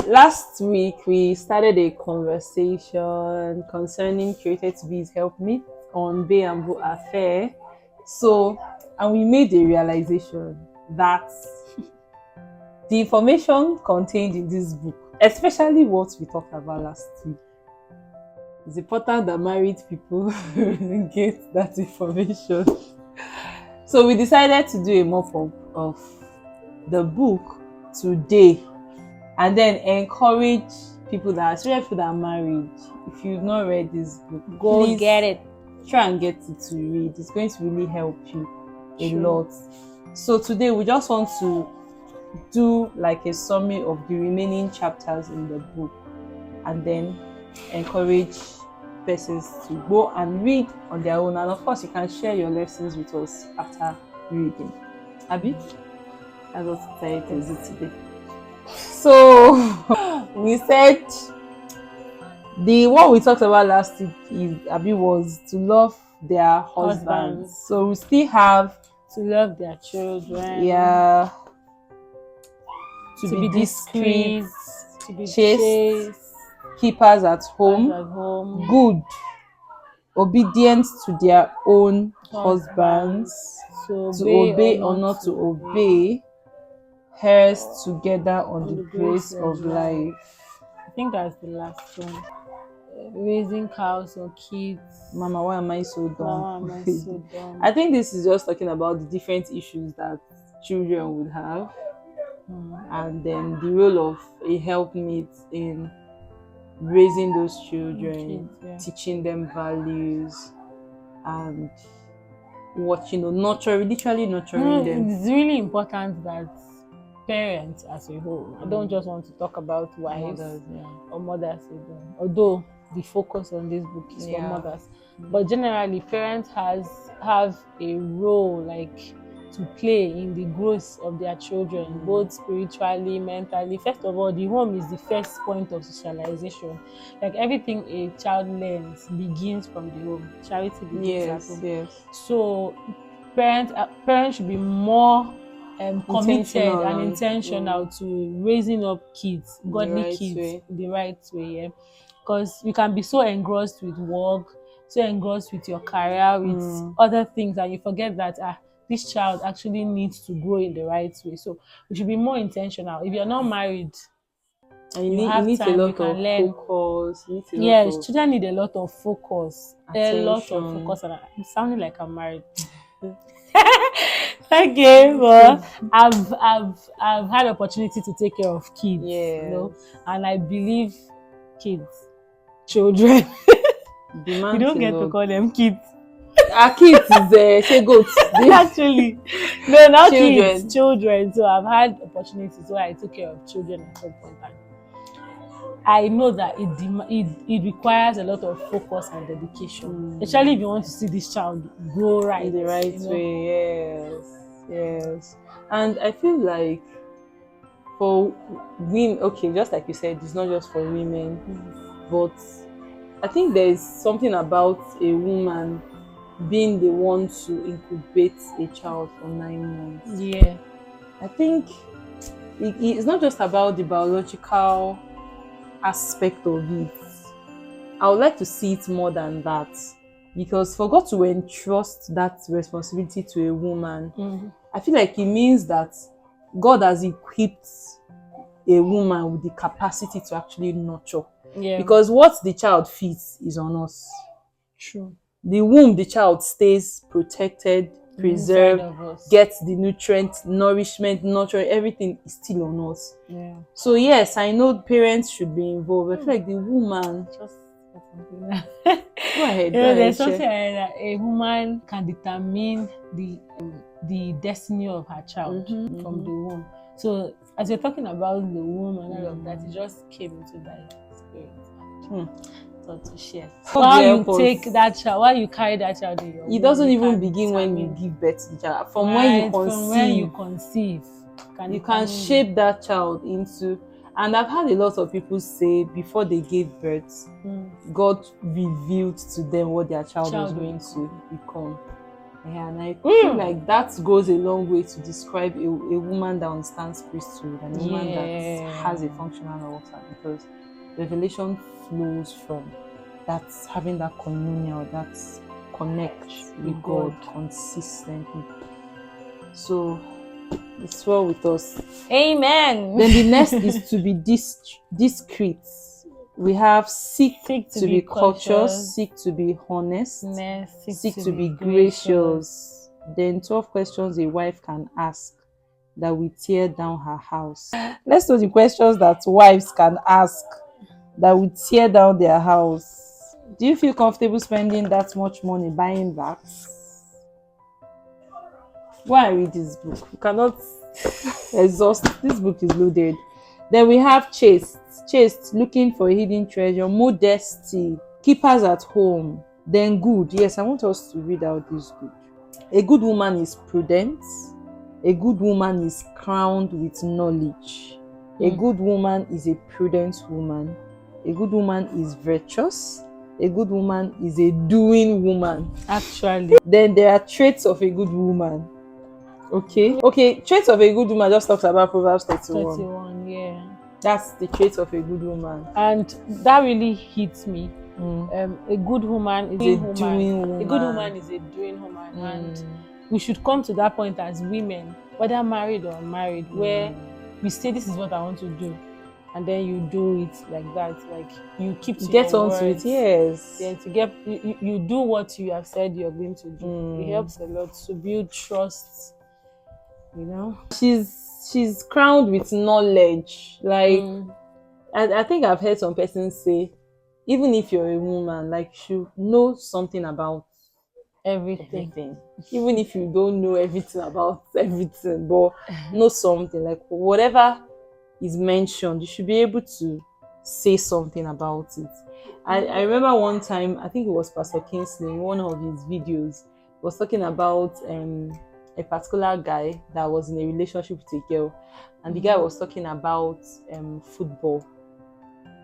Last week we started a conversation concerning created to be's helpmeet on BAE affair. So, and we made a realization that the information contained in this book, especially what we talked about last week, it's important that married people get that information. So we decided to do a mop-up of the book today, and then encourage people that, especially people that are married, if you've not read this book, Go get it. Try and get it to read. It's going to really help you a Sure. lot. So today we just want to do like a summary of the remaining chapters in the book, and then encourage persons to go and read on their own. And of course, you can share your lessons with us after reading. Abi? That's what society is today. So we said the one we talked about last week is was to love their husbands. So we still have To love their children. to To be be discreet, discreet. To be chaste, keepers at home, at home. good, obedient to their own husbands, to obey or not to obey, heirs together on the grace of life. I think that's the last one. Raising cows or kids. Mama, why am I so dumb? Mama, am I so dumb? I think this is just talking about the different issues that children would have, and then the role of a helpmate in raising those children, teaching them values, and literally nurturing them. It's really important that parents as a whole, I don't just want to talk about wives or mothers alone, although the focus on this book is for mothers, but generally parents have a role like to play in the growth of their children, both spiritually, mentally. First of all, the home is the first point of socialization. Like everything a child learns begins from the home. Charity begins at home. Yes. So parents should be more committed and intentional to raising up kids, godly kids, in the right way. Because you can be so engrossed with work, so engrossed with your career, with other things, and you forget that this child actually needs to grow in the right way. So you should be more intentional. If you're not married, and you need a lot of focus. Yes, children need a lot of focus. Attention. A lot of focus. And I'm sounding like I'm married. Okay, but I've had opportunity to take care of kids, and I believe children. You don't get to call them kids. Our kids is say goats. Actually, no, not kids, children. So I've had opportunities where I took care of children at some point. I know that it requires a lot of focus and dedication, especially if you want to see this child grow right in the right way. Yes. And I feel like for women, just like you said, it's not just for women, but I think there's something about a woman being the one to incubate a child for 9 months. Yeah. I think it's not just about the biological aspect of it. I would like to see it more than that, because for God to entrust that responsibility to a woman, I feel like it means that God has equipped a woman with the capacity to actually nurture. Because what the child feeds is on us. True. The womb, the child stays protected, preserved, gets the nutrients, nourishment, nurture, everything is still on us. So yes, I know parents should be involved. I feel like the woman go ahead. There's something that a woman can determine the destiny of her child from the womb. So as you're talking about the womb and all of that, it just came into that spirit. So to share. While you take that child, while you carry that child in your womb, it doesn't even begin when you give birth to the child. From when you conceive, you can shape that child into. And I've had a lot of people say before they gave birth, God revealed to them what their child was going to become. Yeah, and I feel like that goes a long way to describe a woman that understands priesthood and a woman that has a functional altar, because revelation flows from that, having that communion or that connect with God consistently. So it's well with us. Amen. Then the next is to be discreet. We have seek to be cautious, seek to be honest, seek to be gracious. Then 12 questions a wife can ask that will tear down her house. Let's know the questions that wives can ask that will tear down their house. Do you feel comfortable spending that much money buying that? Go and read this book. You cannot exhaust. This book is loaded. Then we have chaste, looking for a hidden treasure. Modesty, keepers at home. Then good. Yes, I want us to read out this good. A good woman is prudent. A good woman is crowned with knowledge. A good woman is a prudent woman. A good woman is virtuous. A good woman is a doing woman. Actually. Then there are traits of a good woman. Okay, traits of a good woman just talks about Proverbs 31. Yeah. That's the traits of a good woman. And that really hits me. A good woman is a doing woman. A good woman is a doing woman. And we should come to that point as women, whether married or unmarried, where we say this is what I want to do. And then you do it like that. Like you keep to get your onto words. it, yes. Then to get you do what you have said you're going to do. It helps a lot to build trust. You know, she's crowned with knowledge. Like I think I've heard some persons say, even if you're a woman, like you know something about everything. Even if you don't know everything about everything, but know something, like whatever is mentioned, you should be able to say something about it. I remember one time, I think it was Pastor Kingsley, in one of his videos, was talking about a particular guy that was in a relationship with a girl, and the guy was talking about football.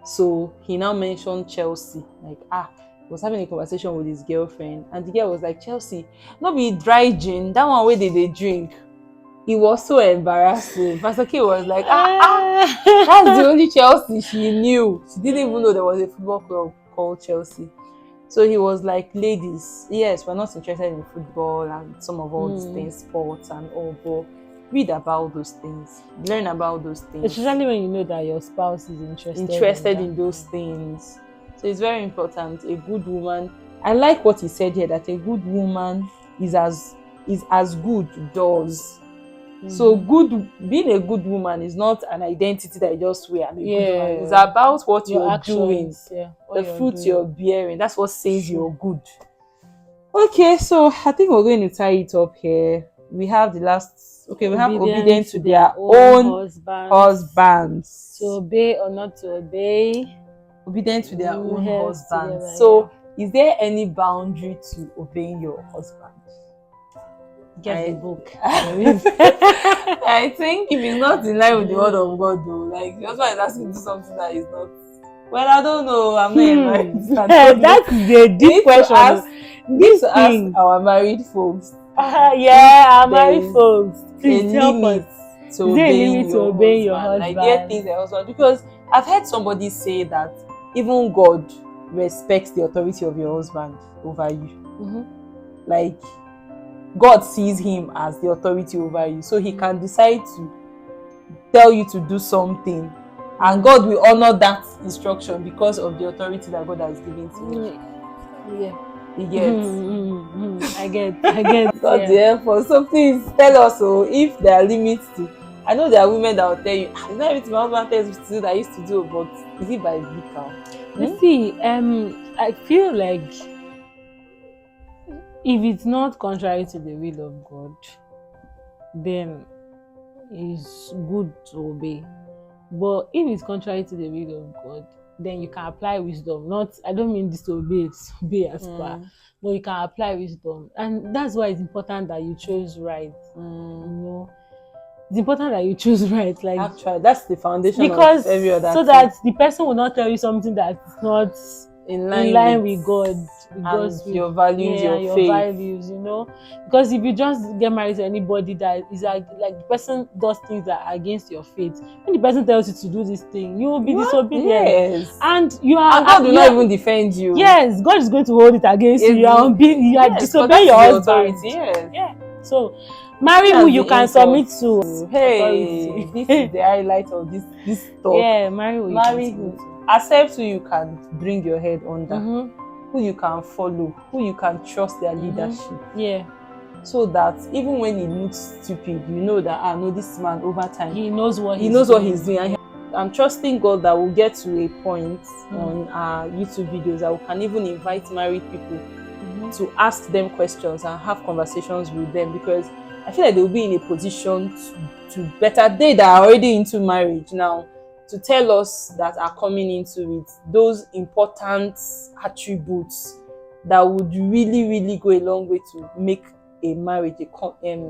So he now mentioned Chelsea, like he was having a conversation with his girlfriend, and the girl was like, Chelsea, not be dry gin, that one where they drink. It was so embarrassing. Pastor K was like, that's the only Chelsea she knew. She didn't even know there was a football club called Chelsea. So he was like, ladies, yes, we're not interested in football and some of all these things, sports and all, but read about those things, learn about those things. Especially when you know that your spouse is interested in those things. So it's very important. A good woman, I like what he said here, that a good woman is as good does. So being a good woman is not an identity that you just wear. I'm a good woman. It's about what you're actions, doing, the fruits you're bearing. That's what says you're good. Okay, so I think we're going to tie it up here. We have the last. Okay, we have obedient to their own husbands. To obey or not to obey. Obedient to their own husbands. So, is there any boundary to obeying your husband? Get the book. I think if it's not in line with the word of God, though, like your husband is asking you to do something that is not. Well, I don't know. I'm not married. That's the deep question. Need to ask our married folks. Our married folks. Please help us. Is there a limit to obeying your husband? Like there are things that husband, because I've heard somebody say that even God respects the authority of your husband over you. Like God sees him as the authority over you, so he can decide to tell you to do something, and God will honor that instruction because of the authority that God has given to you. You get? I get. God therefore, so please tell us if there are limits to. I know there are women that will tell you, it's not everything my husband tells me to do that I used to do, but is it biblical? You see, I feel like if it's not contrary to the will of God, then it's good to obey. But if it's contrary to the will of God, then you can apply wisdom. I don't mean disobey as far, but you can apply wisdom. And that's why it's important that you choose right. You know, it's important that you choose right. Like actually, that's the foundation of every other so thing. that the person will not tell you something that's not in in line with God. It goes with your values, yeah, your your faith. values, you know. Because if you just get married to anybody that is like the person does things that are against your faith, when the person tells you to do this thing, you will be disobedient. Yes. And you are And God will not even defend you. Yes, God is going to hold it against you. You are yes, disobeying your husband. Authority, yes. Yeah. So marry who you can submit to. Hey, this is the highlight of this talk. Yeah, marry who you can submit to. Accept who you can bring your head under, Mm-hmm. who you can follow, who you can trust their leadership. Yeah. So that even when he looks stupid, you know that no, this man over time he knows what he's doing. I'm trusting God that we'll get to a point on our YouTube videos that we can even invite married people to ask them questions and have conversations with them, because I feel like they'll be in a position to better, they that are already into marriage now, to tell us that are coming into it those important attributes that would really, really go a long way to make a marriage, a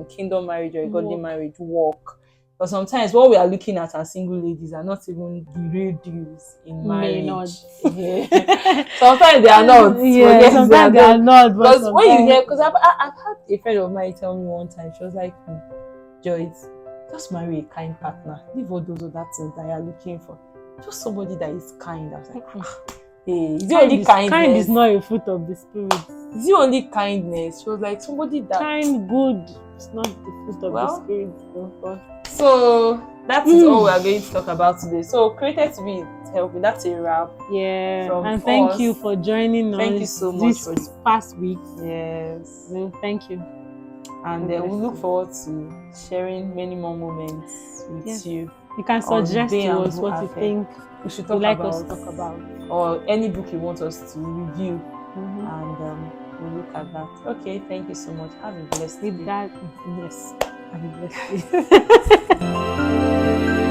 kingdom marriage or a godly marriage work. But sometimes what we are looking at as single ladies are not even the real deals in marriage. Sometimes they are not. Yeah, sometimes they are not. Because when you hear, because I've had a friend of mine tell me one time, she was like, Joyce, just marry a kind partner. Leave all those other things that you are looking for. Just somebody that is kind. I was like, hey, is it only kindness? Kind is not a fruit of the spirit. Is it only kindness? She was like, somebody that kind, good. It's not the fruit of the spirit. So that is all we are going to talk about today. So created to be helping. That's a wrap. Yeah. And thank you for joining us. Thank you so much for this past week. Yes. Well, thank you. And we look forward to sharing many more moments with you. You can suggest to us what you think we should talk about. Us to talk about, or any book you want us to review, and we'll look at that. Okay, thank you so much. Have a blessed day. Yes, have a blessed day.